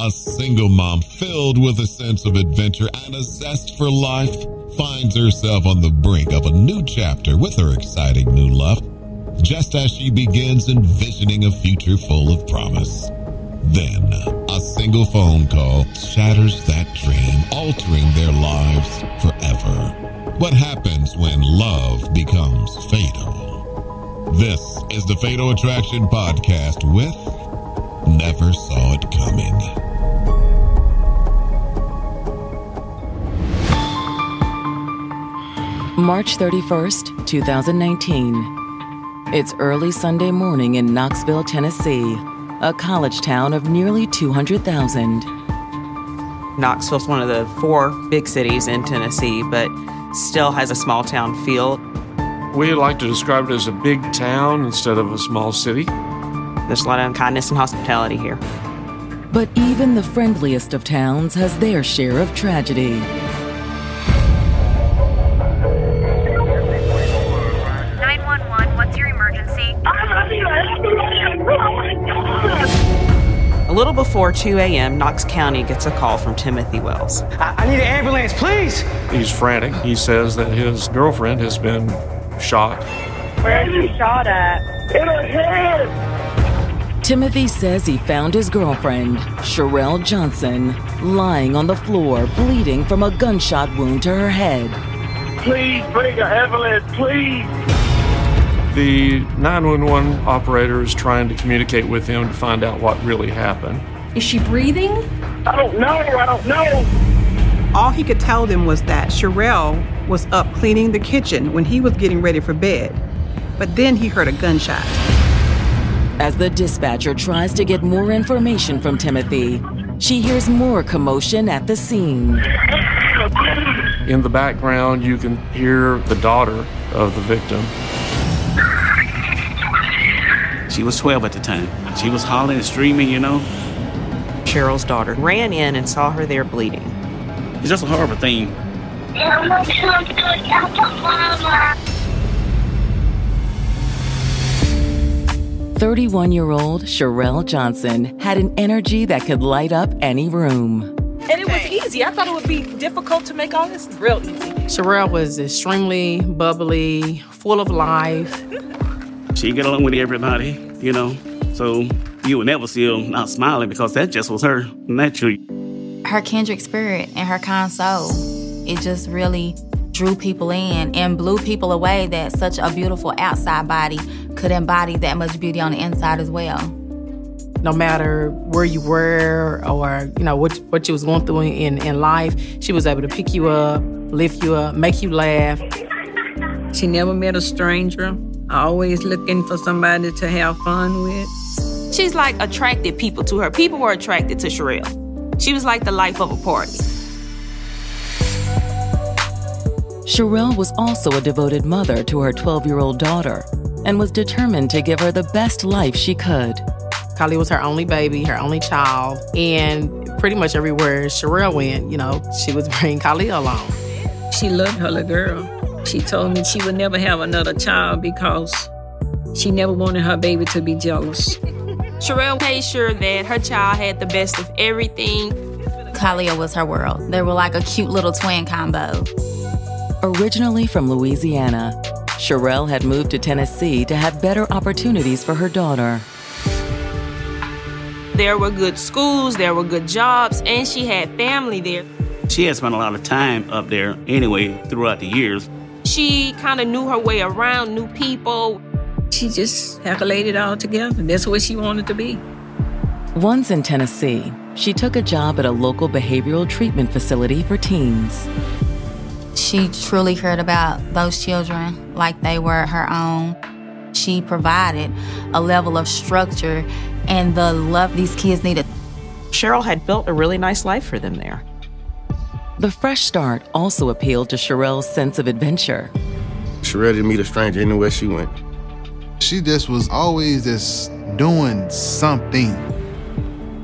A single mom filled with a sense of adventure and a zest for life finds herself on the brink of a new chapter with her exciting new love, just as she begins envisioning a future full of promise. Then, a single phone call shatters that dream, altering their lives forever. What happens when love becomes fatal? This is the Fatal Attraction Podcast with Never Saw It Coming. March 31st, 2019. It's early Sunday morning in Knoxville, Tennessee, a college town of nearly 200,000. Knoxville's one of the 4 big cities in Tennessee, but still has a small town feel. We like to describe it as a big town instead of a small city. There's a lot of kindness and hospitality here. But even the friendliest of towns has their share of tragedy. 911, what's your emergency? A little before 2 a.m., Knox County gets a call from Timothy Wells. I need an ambulance, please! He's frantic. He says that his girlfriend has been shot. Where are you shot at? In her head! Timothy says he found his girlfriend, Sherelle Johnson, lying on the floor, bleeding from a gunshot wound to her head. Please bring an ambulance, please! The 911 operator is trying to communicate with him to find out what really happened. Is she breathing? I don't know. All he could tell them was that Sherelle was up cleaning the kitchen when he was getting ready for bed. But then he heard a gunshot. As the dispatcher tries to get more information from Timothy, she hears more commotion at the scene. In the background, you can hear the daughter of the victim. She was 12 at the time. She was hollering and screaming, you know. Cheryl's daughter ran in and saw her there bleeding. It's just a horrible thing. 31-year-old Sherelle Johnson had an energy that could light up any room. And it was easy. I thought it would be difficult to make all this real easy. Sherelle was extremely bubbly, full of life. She get along with everybody, you know. So you would never see her not smiling because that just was her naturally. Her kindred spirit and her kind soul, it just really drew people in and blew people away that such a beautiful outside body could embody that much beauty on the inside as well. No matter where you were or, you know, what you was going through in life, she was able to pick you up, lift you up, make you laugh. She never met a stranger, always looking for somebody to have fun with. She's like attracted people to her. People were attracted to Sherelle. She was like the life of a party. Sherelle was also a devoted mother to her 12-year-old daughter and was determined to give her the best life she could. Kali was her only baby, her only child, and pretty much everywhere Sherelle went, you know, she was bringing Kali along. She loved her little girl. She told me she would never have another child because she never wanted her baby to be jealous. Sherelle made sure that her child had the best of everything. Kalia was her world. They were like a cute little twin combo. Originally from Louisiana, Sherelle had moved to Tennessee to have better opportunities for her daughter. There were good schools, there were good jobs, and she had family there. She had spent a lot of time up there anyway throughout the years. She kind of knew her way around, knew people. She just calculated it all together. That's what she wanted to be. Once in Tennessee, she took a job at a local behavioral treatment facility for teens. She truly cared about those children like they were her own. She provided a level of structure and the love these kids needed. Cheryl had built a really nice life for them there. The fresh start also appealed to Sherelle's sense of adventure. Sherelle didn't meet a stranger anywhere she went. She just was always just doing something.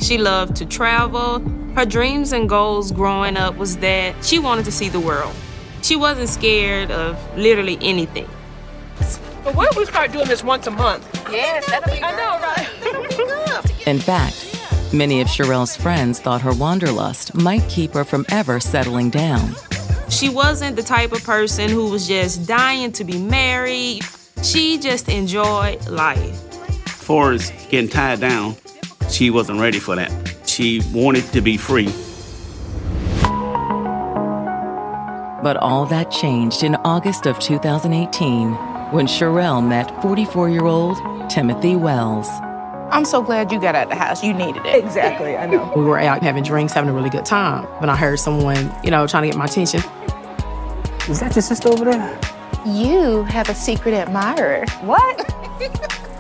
She loved to travel. Her dreams and goals growing up was that she wanted to see the world. She wasn't scared of literally anything. But what if we start doing this once a month? Yes, that'll be I know, right? In fact, Many of Sherelle's friends thought her wanderlust might keep her from ever settling down. She wasn't the type of person who was just dying to be married. She just enjoyed life. As far as getting tied down, she wasn't ready for that. She wanted to be free. But all that changed in August of 2018 when Sherelle met 44-year-old Timothy Wells. I'm so glad you got out of the house. You needed it. Exactly, I know. We were out having drinks, having a really good time. When I heard someone, trying to get my attention. Is that your sister over there? You have a secret admirer. What?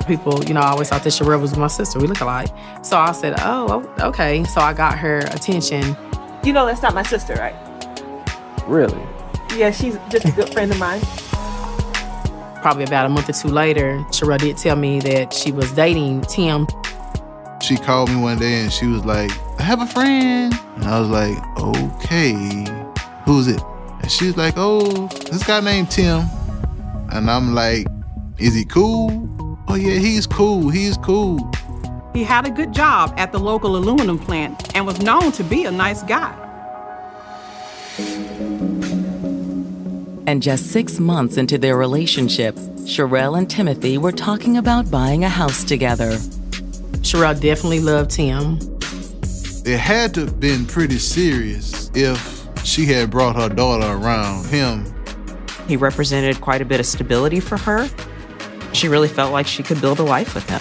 People, I always thought that Sherelle was my sister. We look alike. So I said, oh, okay. So I got her attention. You know that's not my sister, right? Really? Yeah, she's just a good friend of mine. Probably about a month or two later, Sherelle did tell me that she was dating Tim. She called me one day and she was like, I have a friend. And I was like, okay, who's it? And she was like, oh, this guy named Tim. And I'm like, is he cool? Oh yeah, he's cool, he's cool. He had a good job at the local aluminum plant and was known to be a nice guy. And just 6 months into their relationship, Sherelle and Timothy were talking about buying a house together. Sherelle definitely loved Tim. It had to have been pretty serious if she had brought her daughter around him. He represented quite a bit of stability for her. She really felt like she could build a life with him.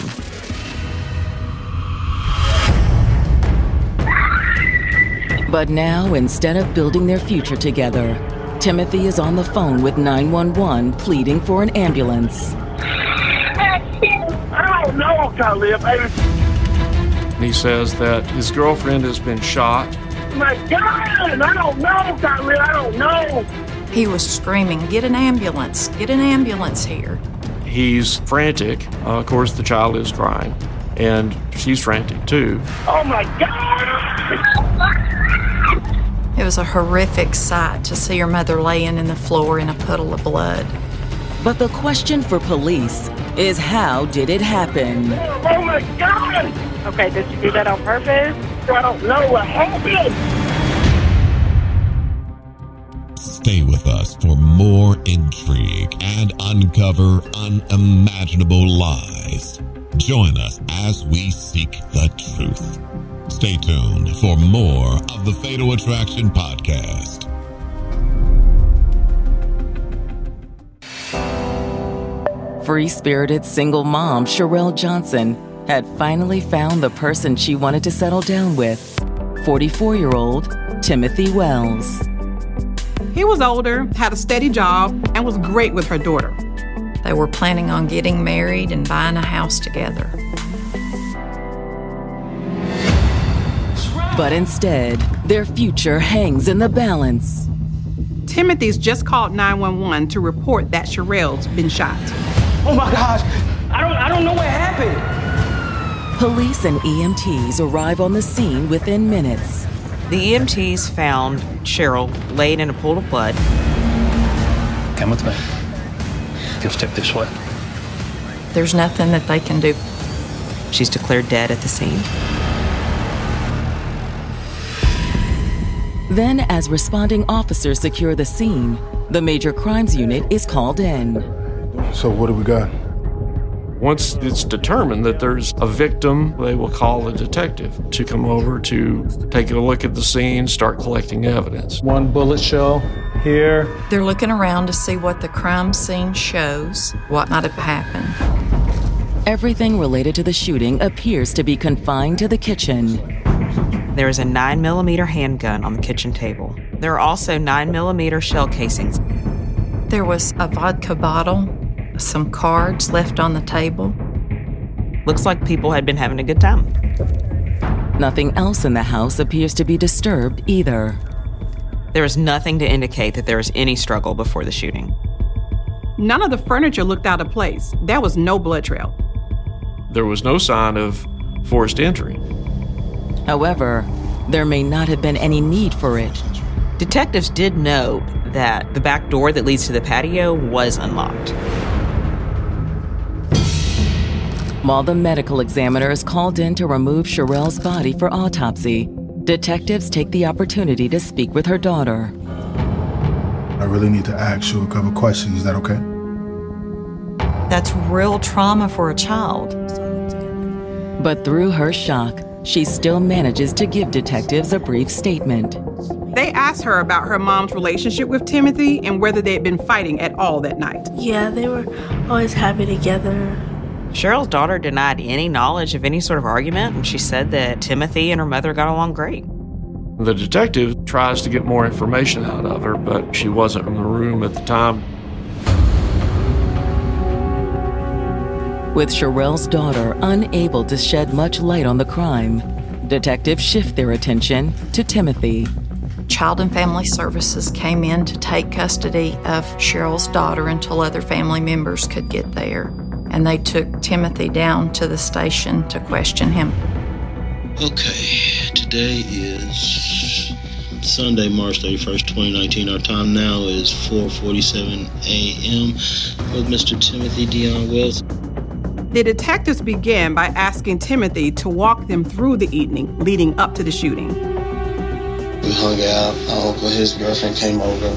But now, instead of building their future together, Timothy is on the phone with 911 pleading for an ambulance. I don't know, Khalid, baby. He says that his girlfriend has been shot. My God, I don't know, Khalid, I don't know. He was screaming, get an ambulance here. He's frantic. Of course, the child is crying, and she's frantic too. Oh my God! It was a horrific sight to see her mother laying in the floor in a puddle of blood. But the question for police is, how did it happen? Oh my God! Okay, did you do that on purpose? I don't know what happened. Stay with us for more intrigue and uncover unimaginable lies. Join us as we seek the truth. Stay tuned for more of the Fatal Attraction Podcast. Free-spirited single mom Sherelle Johnson had finally found the person she wanted to settle down with, 44-year-old Timothy Wells. He was older, had a steady job, and was great with her daughter. They were planning on getting married and buying a house together. But instead, their future hangs in the balance. Timothy's just called 911 to report that Sherelle's been shot. Oh my gosh, I don't know what happened. Police and EMTs arrive on the scene within minutes. The EMTs found Cheryl laid in a pool of blood. Come with me. You'll step this way. There's nothing that they can do. She's declared dead at the scene. Then, as responding officers secure the scene, the Major Crimes Unit is called in. So what do we got? Once it's determined that there's a victim, they will call a detective to come over to take a look at the scene, start collecting evidence. One bullet shell here. They're looking around to see what the crime scene shows, what might have happened. Everything related to the shooting appears to be confined to the kitchen. There is a 9mm handgun on the kitchen table. There are also 9mm shell casings. There was a vodka bottle, some cards left on the table. Looks like people had been having a good time. Nothing else in the house appears to be disturbed either. There is nothing to indicate that there was any struggle before the shooting. None of the furniture looked out of place. There was no blood trail. There was no sign of forced entry. However, there may not have been any need for it. Detectives did know that the back door that leads to the patio was unlocked. While the medical examiner is called in to remove Sherelle's body for autopsy, detectives take the opportunity to speak with her daughter. I really need to ask you a couple questions. Is that okay? That's real trauma for a child. But through her shock, she still manages to give detectives a brief statement. They asked her about her mom's relationship with Timothy and whether they had been fighting at all that night. Yeah, they were always happy together. Cheryl's daughter denied any knowledge of any sort of argument, and she said that Timothy and her mother got along great. The detective tries to get more information out of her, but she wasn't in the room at the time. With Sherelle's daughter unable to shed much light on the crime, detectives shift their attention to Timothy. Child and Family Services came in to take custody of Cheryl's daughter until other family members could get there. And they took Timothy down to the station to question him. Okay, today is Sunday, March 31st, 2019. Our time now is 4:47 a.m. with Mr. Timothy Dion Wells. The detectives began by asking Timothy to walk them through the evening leading up to the shooting. We hung out. My uncle, his girlfriend came over.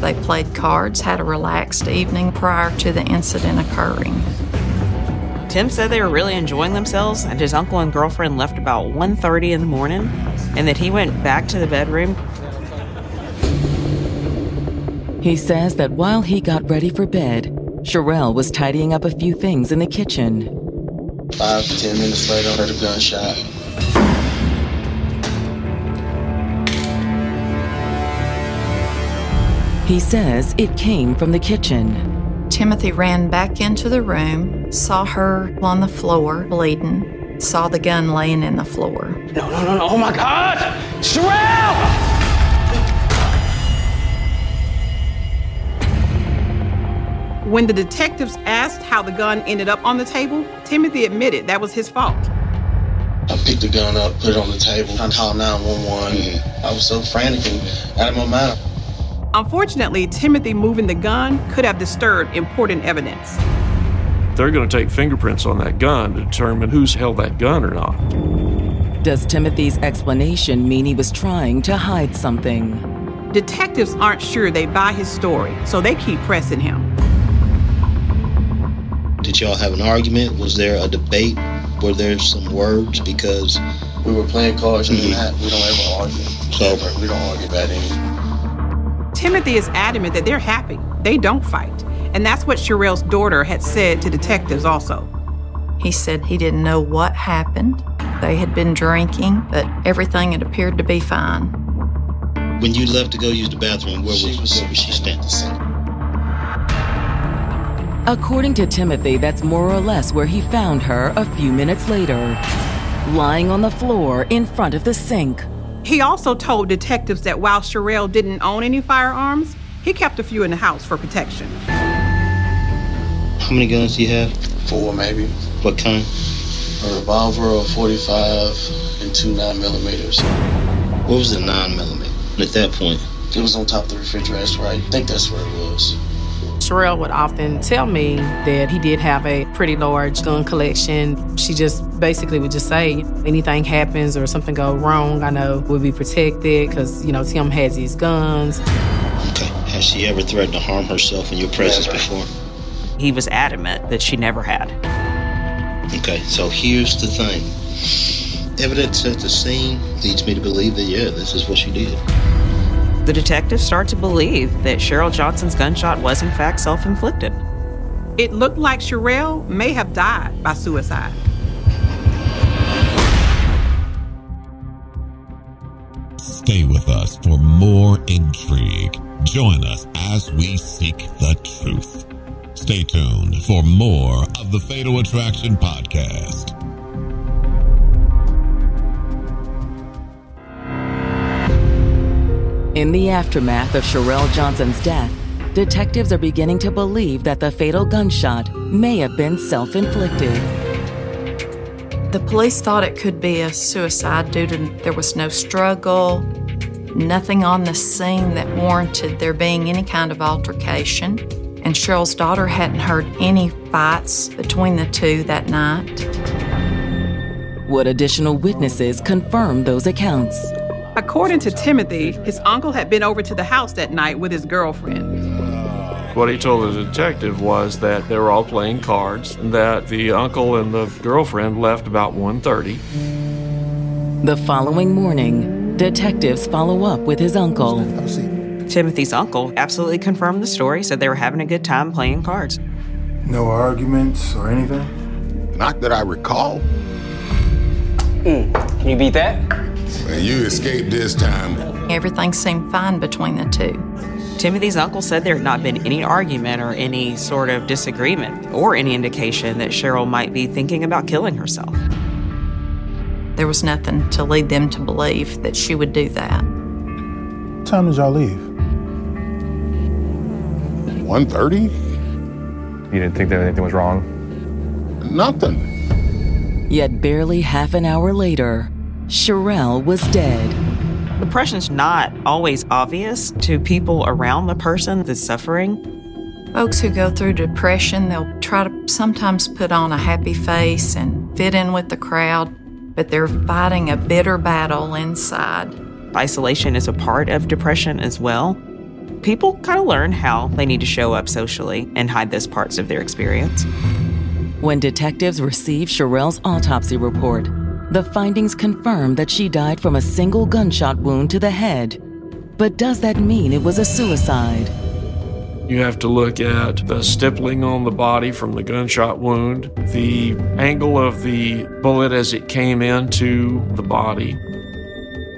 They played cards, had a relaxed evening prior to the incident occurring. Tim said they were really enjoying themselves, and his uncle and girlfriend left about 1:30 in the morning, and that he went back to the bedroom. He says that while he got ready for bed, Cherelle was tidying up a few things in the kitchen. 5 to 10 minutes later, I heard a gunshot. He says it came from the kitchen. Timothy ran back into the room, saw her on the floor bleeding, saw the gun laying in the floor. No, oh my God! Cherelle! When the detectives asked how the gun ended up on the table, Timothy admitted that was his fault. I picked the gun up, put it on the table, I called 911. I was so frantic and out of my mind. Unfortunately, Timothy moving the gun could have disturbed important evidence. They're going to take fingerprints on that gun to determine who's held that gun or not. Does Timothy's explanation mean he was trying to hide something? Detectives aren't sure they buy his story, so they keep pressing him. Did y'all have an argument? Was there a debate? Were there some words? Because we were playing cards and we don't ever argue. So we don't argue about anything. Timothy is adamant that they're happy. They don't fight. And that's what Cherelle's daughter had said to detectives also. He said he didn't know what happened. They had been drinking, but everything had appeared to be fine. When you left to go use the bathroom, where was she standing? According to Timothy, that's more or less where he found her a few minutes later, lying on the floor in front of the sink. He also told detectives that while Cherelle didn't own any firearms, he kept a few in the house for protection. How many guns do you have? 4, maybe. What kind? A revolver, a 45, and 2 9mm. What was the 9mm at that point? It was on top of the refrigerator, right? I think that's where it was. Cherelle would often tell me that he did have a pretty large gun collection. She just basically would just say, anything happens or something go wrong, I know we'll be protected because, Tim has these guns. Okay. Has she ever threatened to harm herself in your presence before? He was adamant that she never had. Okay, so here's the thing. Evidence at the scene leads me to believe that, yeah, this is what she did. The detectives start to believe that Cherelle Johnson's gunshot was in fact self-inflicted. It looked like Cherelle may have died by suicide. Stay with us for more intrigue. Join us as we seek the truth. Stay tuned for more of the Fatal Attraction Podcast. In the aftermath of Cherelle Johnson's death, detectives are beginning to believe that the fatal gunshot may have been self-inflicted. The police thought it could be a suicide due to there was no struggle, nothing on the scene that warranted there being any kind of altercation, And Cheryl's daughter hadn't heard any fights between the two that night. What additional witnesses confirmed those accounts? According to Timothy, his uncle had been over to the house that night with his girlfriend. What he told the detective was that they were all playing cards, and that the uncle and the girlfriend left about 1:30. The following morning, detectives follow up with his uncle. Timothy's uncle absolutely confirmed the story, said they were having a good time playing cards. No arguments or anything? Not that I recall. Can you beat that? And you escaped this time. Everything seemed fine between the two. Timothy's uncle said there had not been any argument or any sort of disagreement or any indication that Cheryl might be thinking about killing herself. There was nothing to lead them to believe that she would do that. What time did y'all leave? 1:30? You didn't think that anything was wrong? Nothing. Yet barely half an hour later, Sherelle was dead. Depression's not always obvious to people around the person that's suffering. Folks who go through depression, they'll try to sometimes put on a happy face and fit in with the crowd, but they're fighting a bitter battle inside. Isolation is a part of depression as well. People kind of learn how they need to show up socially and hide those parts of their experience. When detectives received Cherelle's autopsy report, the findings confirmed that she died from a single gunshot wound to the head. But does that mean it was a suicide? You have to look at the stippling on the body from the gunshot wound, the angle of the bullet as it came into the body.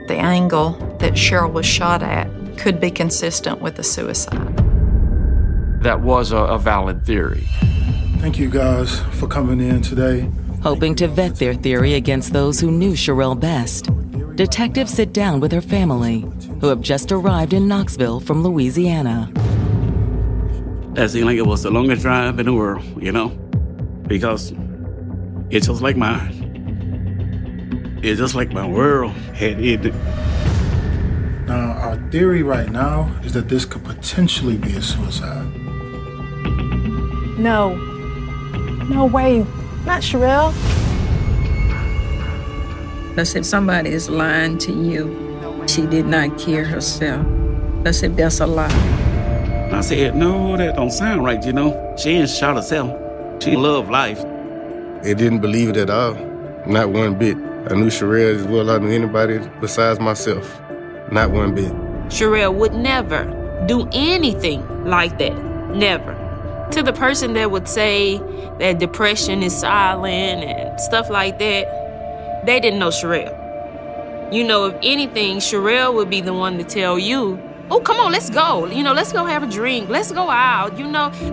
The angle that Cheryl was shot at could be consistent with a suicide. That was a valid theory. Thank you guys for coming in today. Hoping to vet their theory against those who knew Cherelle best, detectives sit down with her family, who have just arrived in Knoxville from Louisiana. That seemed like it was the longest drive in the world, because it's just like mine. It's just like my world had ended. Now, our theory right now is that this could potentially be a suicide. No. No way. Not Cherelle. That's if somebody is lying to you. She did not kill herself. That's if that's a lie. I said, no, that don't sound right, She ain't shot herself. She loved life. They didn't believe it at all. Not one bit. I knew Cherelle as well as I knew anybody besides myself. Not one bit. Cherelle would never do anything like that. Never. To the person that would say that depression is silent and stuff like that, they didn't know Cherelle. If anything, Cherelle would be the one to tell you, oh, come on, let's go. Let's go have a drink. Let's go out.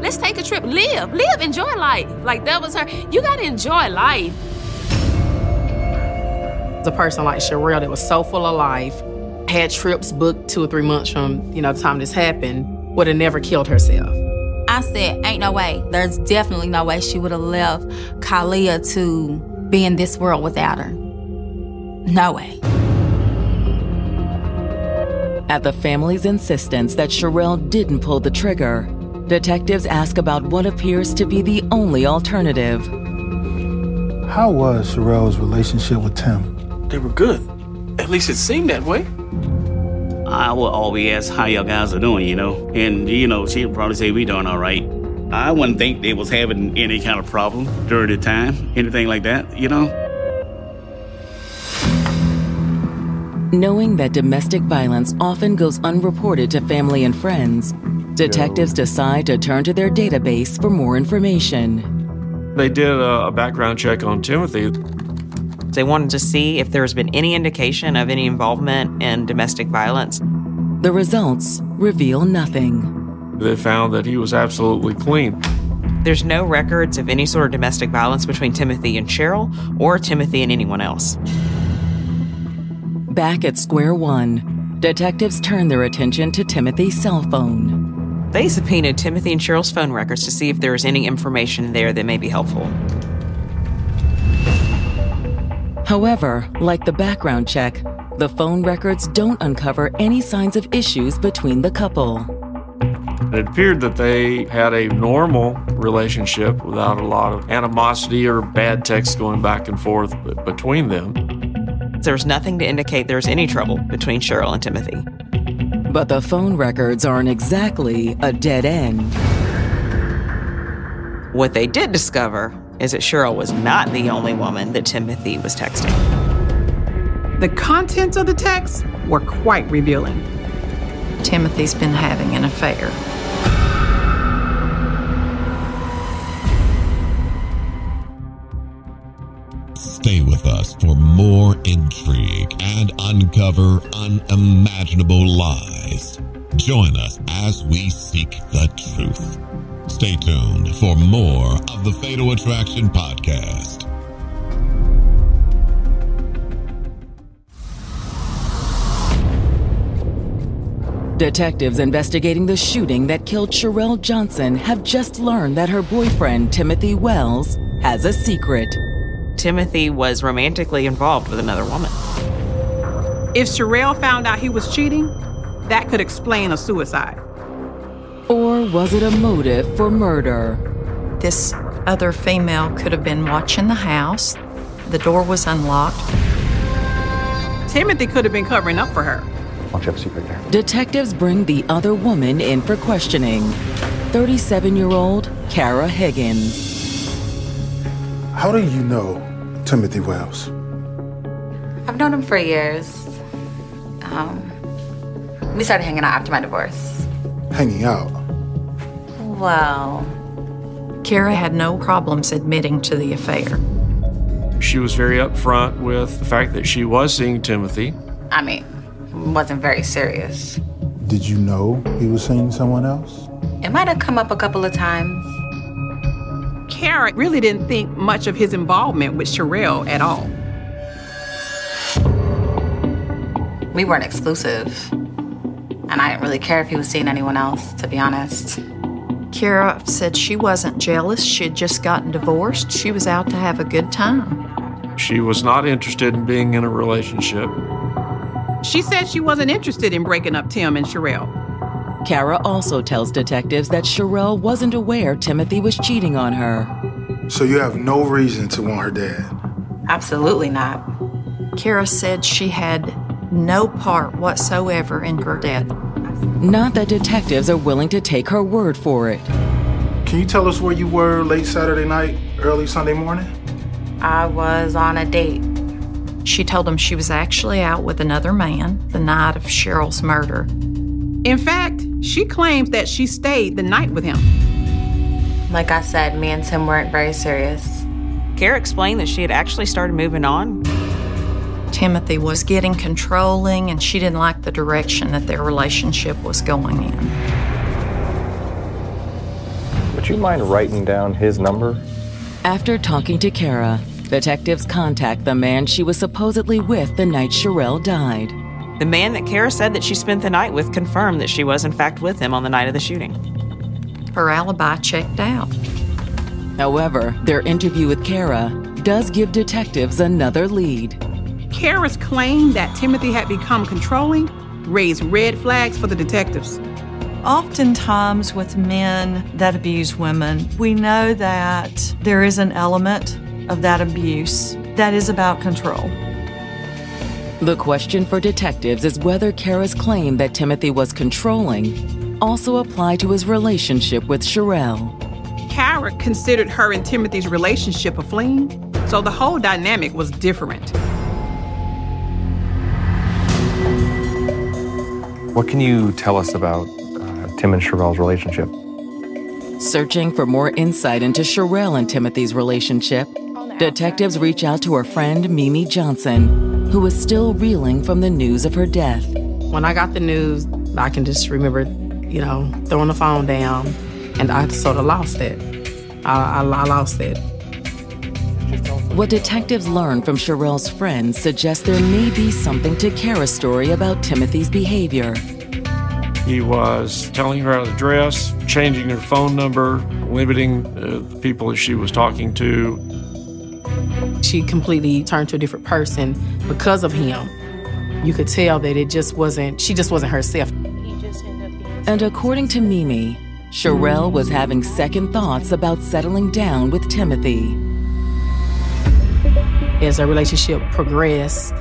Let's take a trip. Live, enjoy life. Like, that was her. You got to enjoy life. A person like Cherelle that was so full of life, had trips booked 2 or 3 months from, the time this happened, would have never killed herself. I said, ain't no way. There's definitely no way she would have left Kalia to be in this world without her. No way. At the family's insistence that Cherelle didn't pull the trigger, detectives ask about what appears to be the only alternative. How was Cherelle's relationship with Tim? They were good. At least it seemed that way. I will always ask how y'all guys are doing, And, she'll probably say we doing all right. I wouldn't think they was having any kind of problem during the time, anything like that, Knowing that domestic violence often goes unreported to family and friends, detectives decide to turn to their database for more information. They did a background check on Timothy. They wanted to see if there's been any indication of any involvement in domestic violence. The results reveal nothing. They found that he was absolutely clean. There's no records of any sort of domestic violence between Timothy and Cheryl or Timothy and anyone else. Back at square one, detectives turn their attention to Timothy's cell phone. They subpoenaed Timothy and Cheryl's phone records to see if there was any information there that may be helpful. However, like the background check, the phone records don't uncover any signs of issues between the couple. It appeared that they had a normal relationship without a lot of animosity or bad texts going back and forth between them. There's nothing to indicate there's any trouble between Cheryl and Timothy. But the phone records aren't exactly a dead end. What they did discover is that Cheryl was not the only woman that Timothy was texting. The contents of the texts were quite revealing. Timothy's been having an affair. Stay with us for more intrigue and uncover unimaginable lies. Join us as we seek the truth. Stay tuned for more of the Fatal Attraction Podcast. Detectives investigating the shooting that killed Sherelle Johnson have just learned that her boyfriend, Timothy Wells, has a secret. Timothy was romantically involved with another woman. If Sherelle found out he was cheating, that could explain a suicide. Or was it a motive for murder? This other female could have been watching the house. The door was unlocked. Timothy could have been covering up for her. Why don't you have a seat right there? Detectives bring the other woman in for questioning. 37-year-old Kara Higgins. How do you know Timothy Wells? I've known him for years. We started hanging out after my divorce. Hanging out? Well, Kara had no problems admitting to the affair. She was very upfront with the fact that she was seeing Timothy. I mean, wasn't very serious. Did you know he was seeing someone else? It might have come up a couple of times. Kara really didn't think much of his involvement with Sherelle at all. We weren't exclusive. And I didn't really care if he was seeing anyone else, to be honest. Kara said she wasn't jealous. She had just gotten divorced. She was out to have a good time. She was not interested in being in a relationship. She said she wasn't interested in breaking up Tim and Sherelle. Kara also tells detectives that Sherelle wasn't aware Timothy was cheating on her. So you have no reason to want her dead? Absolutely not. Kara said she had no part whatsoever in her death. Not that detectives are willing to take her word for it. Can you tell us where you were late Saturday night, early Sunday morning? I was on a date. She told him she was actually out with another man the night of Cheryl's murder. In fact, she claims that she stayed the night with him. Like I said, me and Tim weren't very serious. Kara explained that she had actually started moving on. Timothy was getting controlling, and she didn't like the direction that their relationship was going in. Would you mind writing down his number? After talking to Kara, detectives contact the man she was supposedly with the night Sherelle died. The man that Kara said that she spent the night with confirmed that she was in fact with him on the night of the shooting. Her alibi checked out. However, their interview with Kara does give detectives another lead. Kara's claim that Timothy had become controlling raised red flags for the detectives. Oftentimes with men that abuse women, we know that there is an element of that abuse that is about control. The question for detectives is whether Kara's claim that Timothy was controlling also applied to his relationship with Sherelle. Kara considered her and Timothy's relationship a fling, so the whole dynamic was different. What can you tell us about Tim and Sherelle's relationship? Searching for more insight into Sherelle and Timothy's relationship, detectives reach out to her friend Mimi Johnson, who is still reeling from the news of her death. When I got the news, I can just remember, throwing the phone down, and I sort of lost it. I lost it. What detectives learn from Sherelle's friends suggests there may be something to Kara's story about Timothy's behavior. He was telling her how to dress, changing her phone number, limiting the people that she was talking to. She completely turned to a different person because of him. You could tell that she just wasn't herself. And according to Mimi, Sherelle was having second thoughts about settling down with Timothy. As our relationship progressed,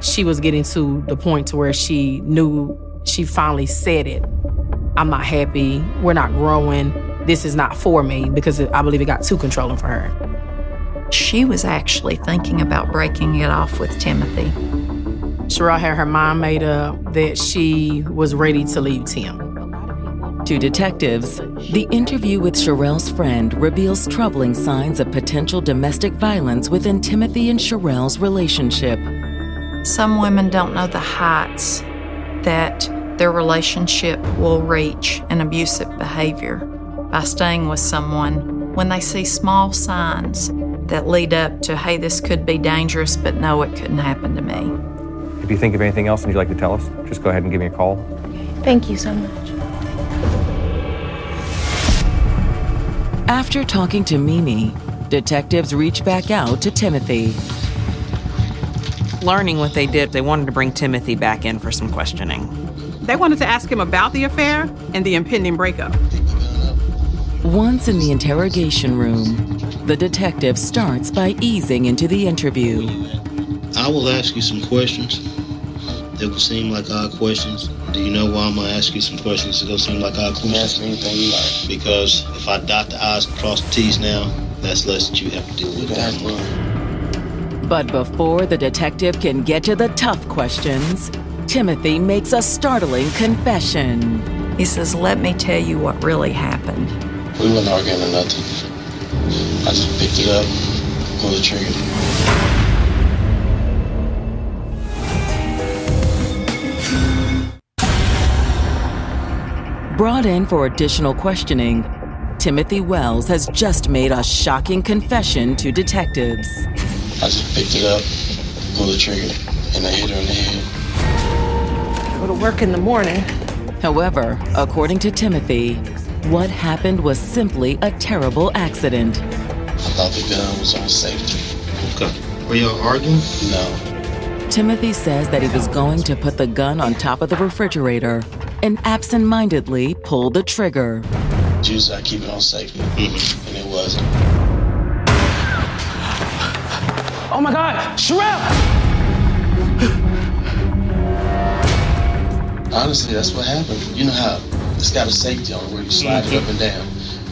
she was getting to the point to where she knew, she finally said it. I'm not happy, we're not growing, this is not for me, because I believe it got too controlling for her. She was actually thinking about breaking it off with Timothy. Sherelle had her mind made up that she was ready to leave Tim. To detectives, the interview with Sherelle's friend reveals troubling signs of potential domestic violence within Timothy and Sherelle's relationship. Some women don't know the heights that their relationship will reach in abusive behavior by staying with someone when they see small signs that lead up to, hey, this could be dangerous, but no, it couldn't happen to me. If you think of anything else and you'd like to tell us, just go ahead and give me a call. Thank you so much. After talking to Mimi, detectives reach back out to Timothy. Learning what they did, they wanted to bring Timothy back in for some questioning. They wanted to ask him about the affair and the impending breakup. Once in the interrogation room, the detective starts by easing into the interview. I will ask you some questions. They will seem like odd questions. Do you know why I'm going to ask you some questions that don't seem like odd questions? Ask me anything you like. Because if I dot the I's and cross the T's now, that's less that you have to deal with down the line. But before the detective can get to the tough questions, Timothy makes a startling confession. He says, let me tell you what really happened. We weren't arguing or nothing. I just picked it up, pulled the trigger. Brought in for additional questioning, Timothy Wells has just made a shocking confession to detectives. I just picked it up, pulled the trigger, and I hit her in the head. Go to work in the morning. However, according to Timothy, what happened was simply a terrible accident. I thought the gun was on safety. Okay. Were y'all arguing? No. Timothy says that he was going to put the gun on top of the refrigerator and absent-mindedly pulled the trigger. Usually I keep it on safety, and it wasn't. Oh my God, Sherelle! Honestly, that's what happened. You know how it's got a safety on it where you slide it up and down.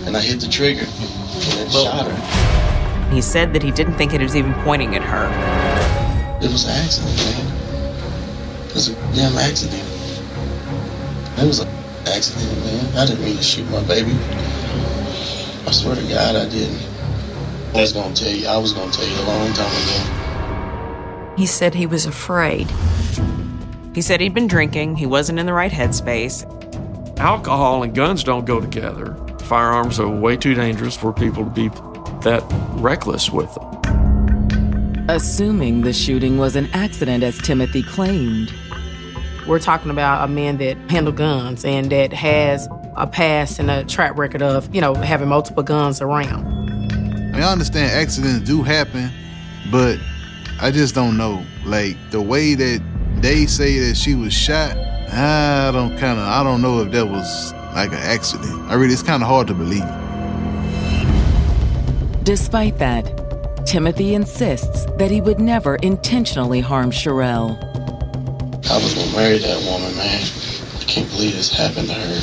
And I hit the trigger, and it shot her. He said that he didn't think it was even pointing at her. It was an accident, man. It was a damn accident. It was an accident, man. I didn't mean to shoot my baby. I swear to God, I didn't. I was gonna tell you a long time ago. He said he was afraid. He said he'd been drinking, he wasn't in the right headspace. Alcohol and guns don't go together. Firearms are way too dangerous for people to be that reckless with them. Assuming the shooting was an accident as Timothy claimed. We're talking about a man that handled guns and that has a past and a track record of, having multiple guns around. I understand accidents do happen, but I just don't know. Like, the way that they say that she was shot, I don't know if that was like an accident. It's kind of hard to believe. Despite that, Timothy insists that he would never intentionally harm Sherelle. I was gonna marry that woman, man. I can't believe this happened to her.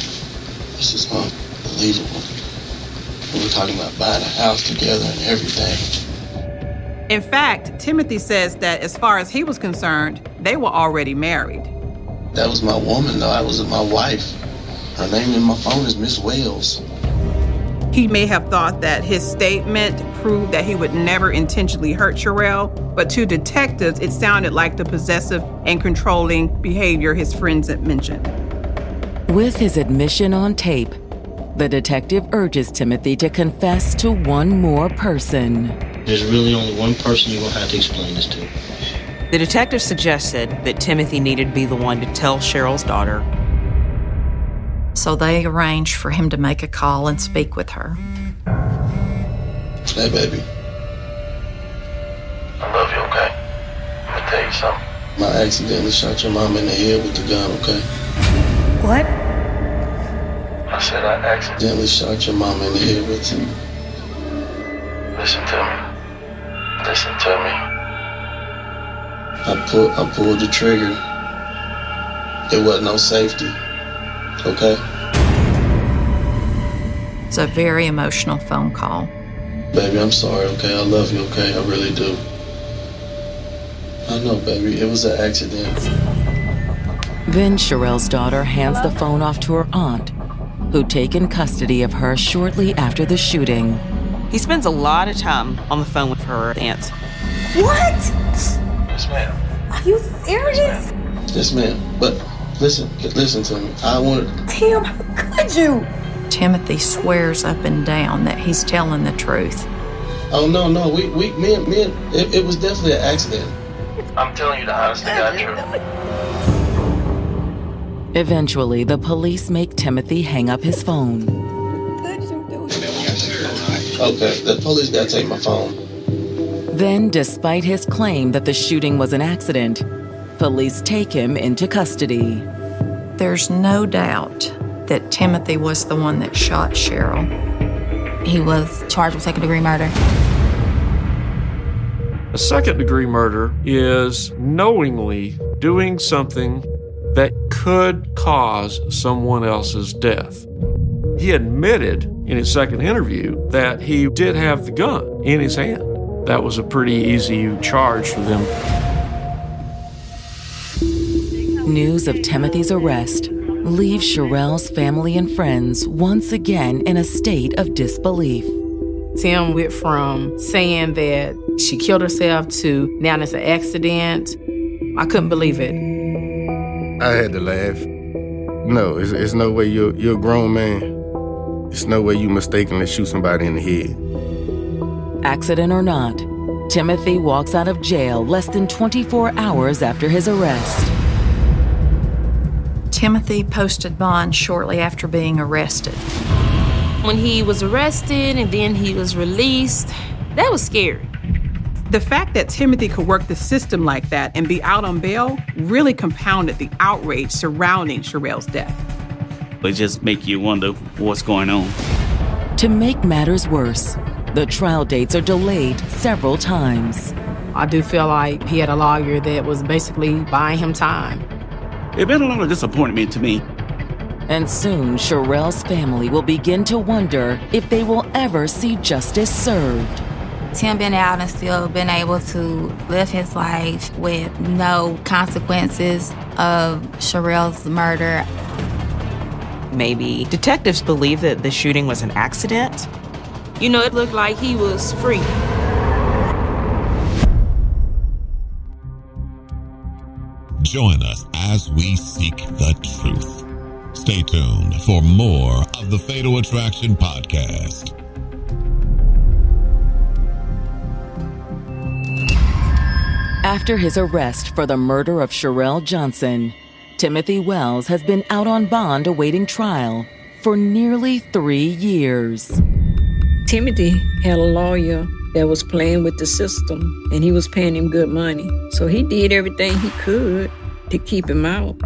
This is unbelievable. We were talking about buying a house together and everything. In fact, Timothy says that as far as he was concerned, they were already married. That was my woman, though. That was my wife. Her name in my phone is Miss Wells. He may have thought that his statement proved that he would never intentionally hurt Sherelle, but to detectives, it sounded like the possessive and controlling behavior his friends had mentioned. With his admission on tape, the detective urges Timothy to confess to one more person. There's really only one person you're going to have to explain this to. The detective suggested that Timothy needed to be the one to tell Cheryl's daughter. So they arranged for him to make a call and speak with her. Hey, baby. I love you, okay? I'm gonna tell you something. I accidentally shot your mom in the head with the gun, okay? What? I said I accidentally shot your mama in the head with it. Listen to me. Listen to me. I pulled the trigger. It wasn't no safety. Okay? It's a very emotional phone call. Baby, I'm sorry, okay? I love you, okay? I really do. I know, baby. It was an accident. Then Sherelle's daughter hands the phone off to her aunt, who'd taken custody of her shortly after the shooting. He spends a lot of time on the phone with her aunt. What? Yes, ma'am. Are you serious? Yes, ma'am. But listen to me. I want... Tim, how could you? Timothy swears up and down that he's telling the truth. Oh, no. It was definitely an accident. I'm telling you the honest to God truth. Eventually, the police make Timothy hang up his phone. Okay, the police gotta take my phone. Then, despite his claim that the shooting was an accident, police take him into custody. There's no doubt that Timothy was the one that shot Cheryl. He was charged with second-degree murder. A second-degree murder is knowingly doing something that could cause someone else's death. He admitted in his second interview that he did have the gun in his hand. That was a pretty easy charge for them. News of Timothy's arrest leaves Sherelle's family and friends once again in a state of disbelief. Tim went from saying that she killed herself to now it's an accident. I couldn't believe it. I had to laugh. No, it's no way you're a grown man. It's no way you mistakenly shoot somebody in the head. Accident or not, Timothy walks out of jail less than 24 hours after his arrest. Timothy posted bond shortly after being arrested. When he was arrested and then he was released, that was scary. The fact that Timothy could work the system like that and be out on bail really compounded the outrage surrounding Sherelle's death. It just make you wonder what's going on. To make matters worse, the trial dates are delayed several times. I do feel like he had a lawyer that was basically buying him time. It's been a lot of disappointment to me. And soon, Sherelle's family will begin to wonder if they will ever see justice served. Tim been out and still been able to live his life with no consequences of Sherelle's murder. Maybe detectives believe that the shooting was an accident. You know, it looked like he was free. Join us as we seek the truth. Stay tuned for more of the Fatal Attraction Podcast. After his arrest for the murder of Sherelle Johnson, Timothy Wells has been out on bond awaiting trial for nearly 3 years. Timothy had a lawyer that was playing with the system, and he was paying him good money. So he did everything he could to keep him out.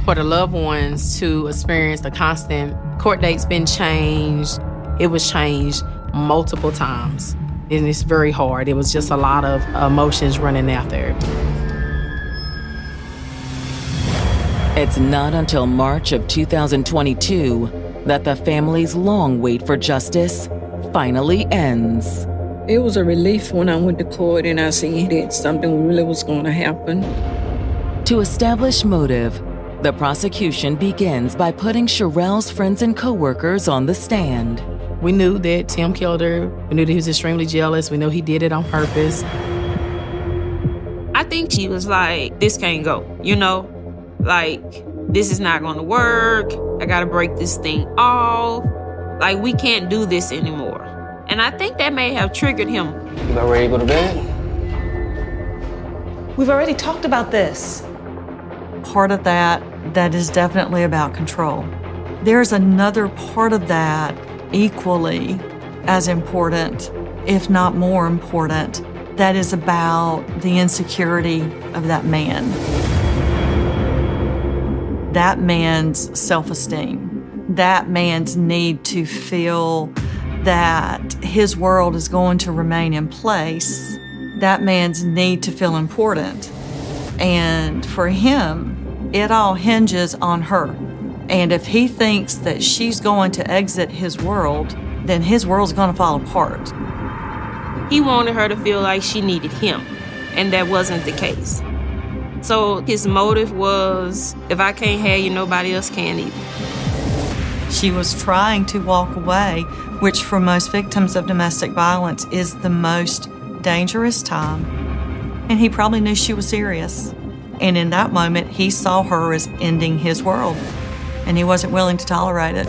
For the loved ones to experience the constant court date's been changed, it was changed multiple times. And it's very hard. It was just a lot of emotions running out there. It's not until March of 2022 that the family's long wait for justice finally ends. It was a relief when I went to court and I seen that something really was going to happen. To establish motive, the prosecution begins by putting Sherelle's friends and coworkers on the stand. We knew that Tim killed her. We knew that he was extremely jealous. We know he did it on purpose. I think he was like, this can't go, you know? Like, this is not going to work. I got to break this thing off. Like, we can't do this anymore. And I think that may have triggered him. You about ready to go to bed? We've already talked about this. Part of that is definitely about control. There's another part of that equally as important, if not more important, that is about the insecurity of that man. That man's self-esteem. that man's need to feel that his world is going to remain in place, that man's need to feel important. And for him, it all hinges on her. And if he thinks that she's going to exit his world, then his world's going to fall apart. He wanted her to feel like she needed him, and that wasn't the case. So his motive was, if I can't have you, nobody else can either. She was trying to walk away, which for most victims of domestic violence is the most dangerous time. And he probably knew she was serious. And in that moment, he saw her as ending his world. And he wasn't willing to tolerate it.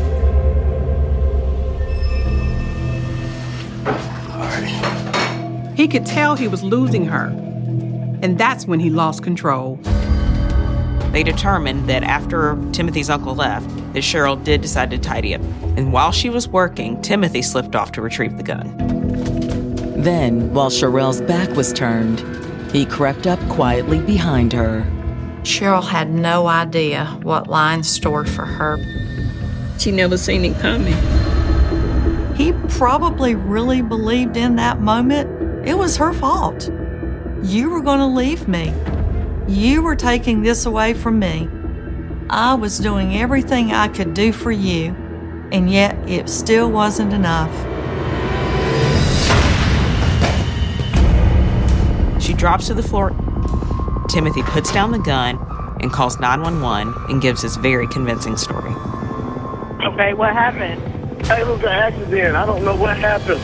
He could tell he was losing her. And that's when he lost control. They determined that after Timothy's uncle left, that Cheryl did decide to tidy up. And while she was working, Timothy slipped off to retrieve the gun. Then, while Cheryl's back was turned, he crept up quietly behind her. Cheryl had no idea what lie in store for her. She never seen it coming. He probably really believed in that moment it was her fault. You were going to leave me. You were taking this away from me. I was doing everything I could do for you, and yet it still wasn't enough. She drops to the floor. Timothy puts down the gun and calls 911 and gives his very convincing story. Okay, what happened? It was an accident. I don't know what happened.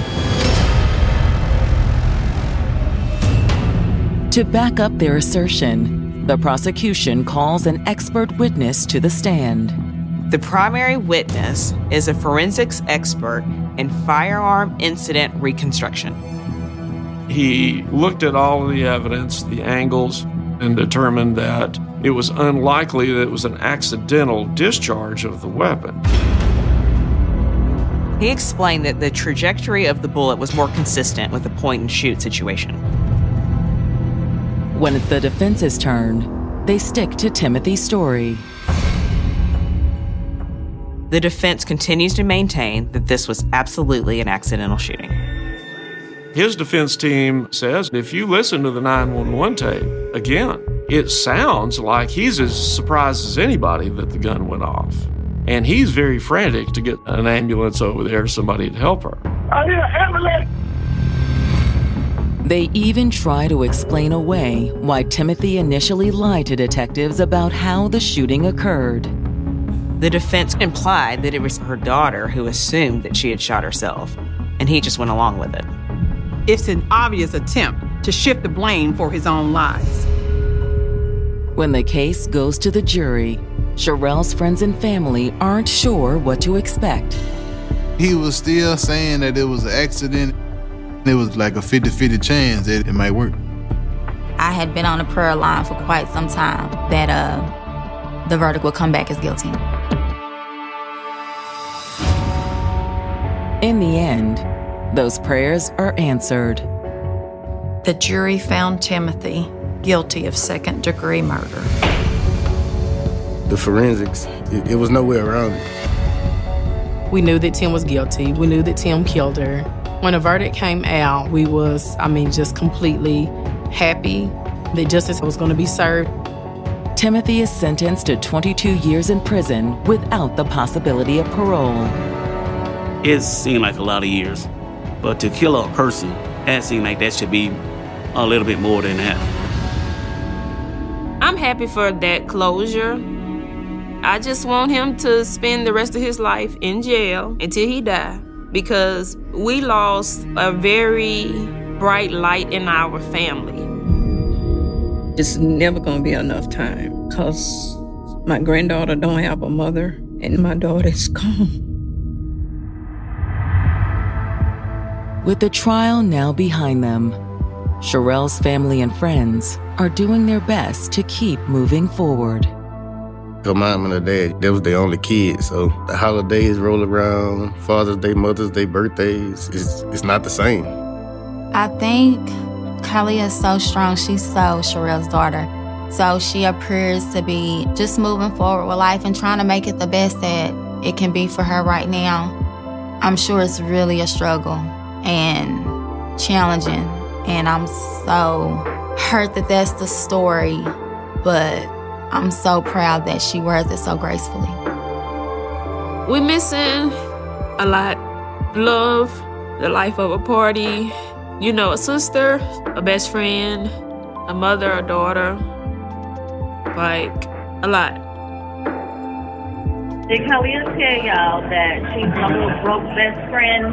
To back up their assertion, the prosecution calls an expert witness to the stand. The primary witness is a forensics expert in firearm incident reconstruction. He looked at all of the evidence, the angles, and determined that it was unlikely that it was an accidental discharge of the weapon. He explained that the trajectory of the bullet was more consistent with a point-and-shoot situation. When it's the defense's turn, they stick to Timothy's story. The defense continues to maintain that this was absolutely an accidental shooting. His defense team says if you listen to the 911 tape, again, it sounds like he's as surprised as anybody that the gun went off. And he's very frantic to get an ambulance over there, somebody to help her. I need an ambulance! They even try to explain away why Timothy initially lied to detectives about how the shooting occurred. The defense implied that it was her daughter who assumed that she had shot herself, and he just went along with it. It's an obvious attempt to shift the blame for his own lies. When the case goes to the jury, Cheryl's friends and family aren't sure what to expect. He was still saying that it was an accident. It was like a 50-50 chance that it might work. I had been on a prayer line for quite some time that the verdict would come back as guilty. In the end, those prayers are answered. The jury found Timothy guilty of second-degree murder. The forensics, it was no way around it. We knew that Tim was guilty. We knew that Tim killed her. When the verdict came out, we was, just completely happy that justice was going to be served. Timothy is sentenced to 22 years in prison without the possibility of parole. It seemed like a lot of years, but to kill a person, that seemed like that should be a little bit more than that. I'm happy for that closure. I just want him to spend the rest of his life in jail until he dies, because we lost a very bright light in our family. It's never gonna be enough time, because my granddaughter don't have a mother and my daughter is gone. With the trial now behind them, Cheryl's family and friends are doing their best to keep moving forward. Her mom and her dad, they was their only kids, so the holidays roll around, Father's Day, Mother's Day, birthdays, it's not the same. I think Kylie is so strong. She's so Cheryl's daughter. So she appears to be just moving forward with life and trying to make it the best that it can be for her right now. I'm sure it's really a struggle and challenging, and I'm so hurt that that's the story, but I'm so proud that she wears it so gracefully. We're missing a lot. Love, the life of a party, you know, a sister, a best friend, a mother, a daughter, like a lot. Did Kelly tell y'all that she's my little broke best friend?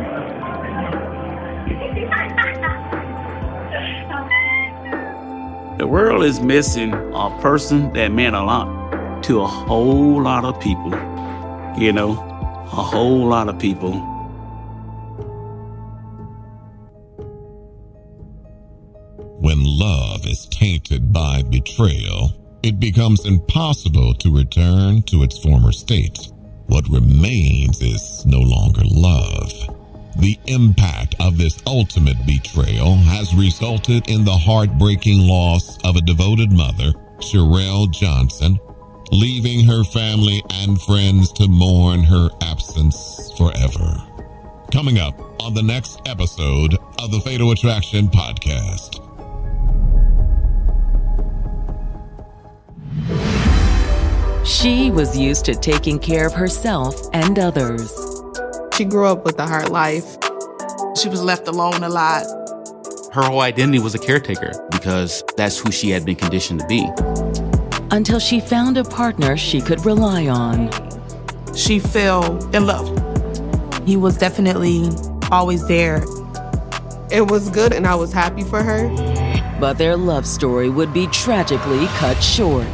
The world is missing a person that meant a lot to a whole lot of people. You know, a whole lot of people. When love is tainted by betrayal, it becomes impossible to return to its former state. What remains is no longer love. The impact of this ultimate betrayal has resulted in the heartbreaking loss of a devoted mother, Sherelle Johnson, leaving her family and friends to mourn her absence forever. Coming up on the next episode of the Fatal Attraction Podcast. She was used to taking care of herself and others. She grew up with a hard life. She was left alone a lot. Her whole identity was a caretaker because that's who she had been conditioned to be. Until she found a partner she could rely on. She fell in love. He was definitely always there. It was good and I was happy for her. But their love story would be tragically cut short.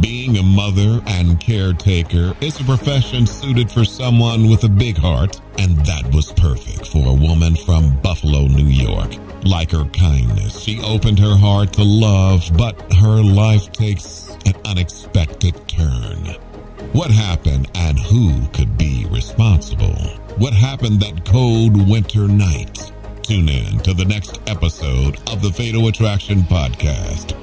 Being a mother and caretaker is a profession suited for someone with a big heart, and that was perfect for a woman from Buffalo, New York. Like her kindness, she opened her heart to love, but her life takes an unexpected turn. What happened and who could be responsible? What happened that cold winter night? Tune in to the next episode of the Fatal Attraction Podcast.